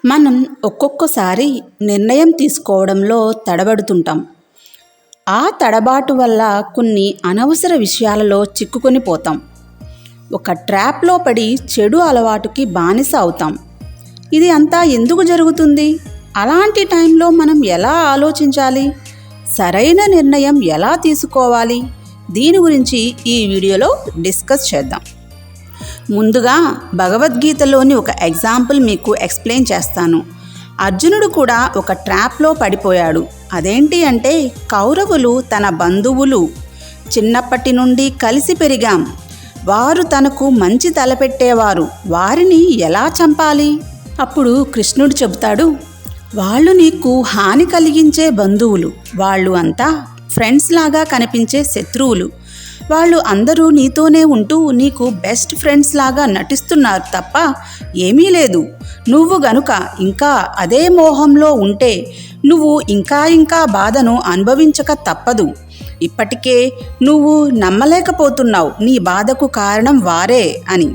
మనం ఒక్కొక్కసారి నిర్ణయం తీసుకోవడంలో తడబడుతుంటాం. ఆ తడబాటు వల్ల కొన్ని అనవసర విషయాలలో చిక్కుకొని పోతాం. ఒక ట్రాప్లో పడి చెడు అలవాటుకి బానిస అవుతాం. ఇది అంతా ఎందుకు జరుగుతుంది? అలాంటి టైంలో మనం ఎలా ఆలోచించాలి? సరైన నిర్ణయం ఎలా తీసుకోవాలి? దీని గురించి ఈ వీడియోలో డిస్కస్ చేద్దాం. ముందుగా భగవద్గీతలోని ఒక ఎగ్జాంపుల్ మీకు ఎక్స్ప్లెయిన్ చేస్తాను. అర్జునుడు కూడా ఒక ట్రాప్లో పడిపోయాడు. అదేంటి అంటే, కౌరవులు తన బంధువులు, చిన్నప్పటి నుండి కలిసి పెరిగాం, వారు తనకు మంచి తలపెట్టేవారు, వారిని ఎలా చంపాలి? అప్పుడు కృష్ణుడు చెబుతాడు, వాళ్ళు నీకు హాని కలిగించే బంధువులు, వాళ్ళు అంతా ఫ్రెండ్స్ లాగా కనిపించే శత్రువులు, వాళ్ళు అందరూ నీతోనే ఉంటూ నీకు బెస్ట్ ఫ్రెండ్స్ లాగా నటిస్తున్నారు తప్ప ఏమీ లేదు. నువ్వు గనుక ఇంకా అదే మోహంలో ఉంటే నువ్వు ఇంకా బాధను అనుభవించక తప్పదు. ఇప్పటికే నువ్వు నమ్మలేకపోతున్నావు నీ బాధకు కారణం వారే అని.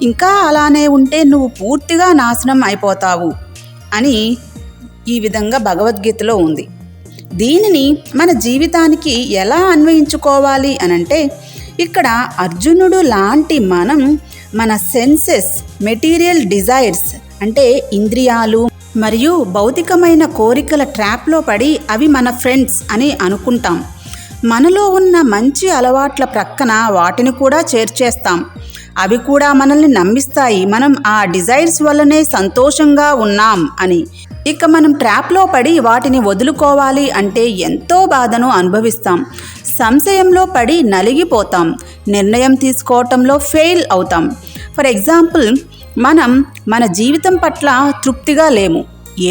ఇంకా అలానే ఉంటే నువ్వు పూర్తిగా నాశనం అయిపోతావు అని ఈ విధంగా భగవద్గీతలో ఉంది. దీనిని మన జీవితానికి ఎలా అన్వయించుకోవాలి అనంటే, ఇక్కడ అర్జునుడు లాంటి మనం మన సెన్సెస్, మెటీరియల్ డిజైర్స్ అంటే ఇంద్రియాలు మరియు భౌతికమైన కోరికల ట్రాప్లో పడి అవి మన ఫ్రెండ్స్ అని అనుకుంటాం. మనలో ఉన్న మంచి అలవాట్ల ప్రక్కన వాటిని కూడా చేర్చేస్తాం. అవి కూడా మనల్ని నమ్మిస్తాయి మనం ఆ డిజైర్స్ వల్లనే సంతోషంగా ఉన్నాం అని. ఇక మనం ట్రాప్లో పడి వాటిని వదులుకోవాలి అంటే ఎంతో బాధను అనుభవిస్తాం. సంశయంలో పడి నలిగిపోతాం. నిర్ణయం తీసుకోవటంలో ఫెయిల్ అవుతాం. ఫర్ ఎగ్జాంపుల్, మనం మన జీవితం పట్ల తృప్తిగా లేము,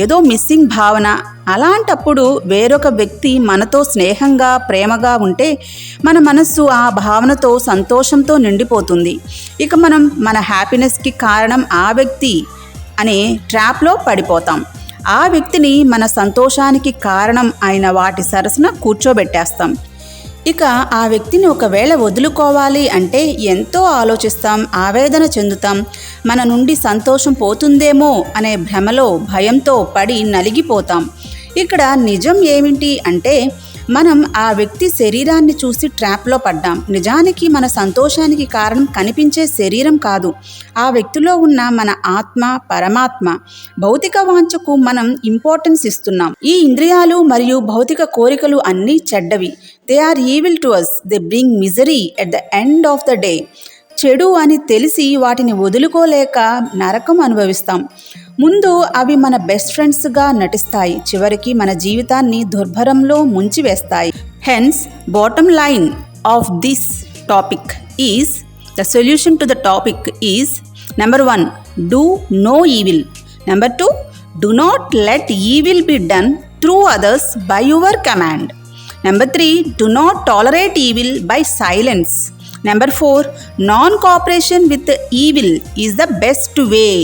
ఏదో మిస్సింగ్ భావన. అలాంటప్పుడు వేరొక వ్యక్తి మనతో స్నేహంగా, ప్రేమగా ఉంటే మన మనస్సు ఆ భావనతో, సంతోషంతో నిండిపోతుంది. ఇక మనం మన హ్యాపీనెస్కి కారణం ఆ వ్యక్తి అనే ట్రాప్లో పడిపోతాం. ఆ వ్యక్తిని మన సంతోషానికి కారణం అయిన వాటి సరసన కూర్చోబెట్టేస్తాం. ఇక ఆ వ్యక్తిని ఒకవేళ వదులుకోవాలి అంటే ఎంతో ఆలోచిస్తాం, ఆవేదన చెందుతాం. మన నుండి సంతోషం పోతుందేమో అనే భ్రమలో, భయంతో పడి నలిగిపోతాం. ఇక్కడ నిజం ఏమిటి అంటే, మనం ఆ వ్యక్తి శరీరాన్ని చూసి ట్రాప్లో పడ్డాం. నిజానికి మన సంతోషానికి కారణం కనిపించే శరీరం కాదు, ఆ వ్యక్తిలో ఉన్న మన ఆత్మ, పరమాత్మ. భౌతిక వాంఛకు మనం ఇంపార్టెన్స్ ఇస్తున్నాం. ఈ ఇంద్రియాలు మరియు భౌతిక కోరికలు అన్నీ చెడ్డవి. They are evil to us. They bring misery at the end of the day. చెడు అని తెలిసి వాటిని వదులుకోలేక నరకం అనుభవిస్తాం. ముందు అవి మన బెస్ట్ ఫ్రెండ్స్గా నటిస్తాయి, చివరికి మన జీవితాన్ని దుర్భరంలో ముంచివేస్తాయి. Hence, bottom line of this topic is, the solution to the topic is: number 1, do no evil. Number 2, do not let evil be done through others by your command. Number 3, do not tolerate evil by silence. Number 4, non-cooperation with evil is the best way.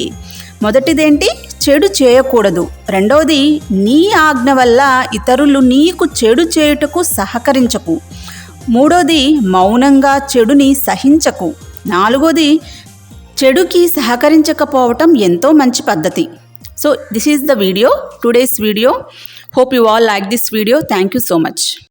మొదటిదేంటి? చెడు చేయకూడదు. రెండవది, నీ ఆజ్ఞ వల్ల ఇతరులు నీకు చెడు చేయుటకు సహకరించకు. మూడోది, మౌనంగా చెడుని సహించకు. నాలుగోది, చెడుకి సహకరించకపోవటం ఎంతో మంచి పద్ధతి. So this is the video, today's video. Hope you all like this video. Thank you so much.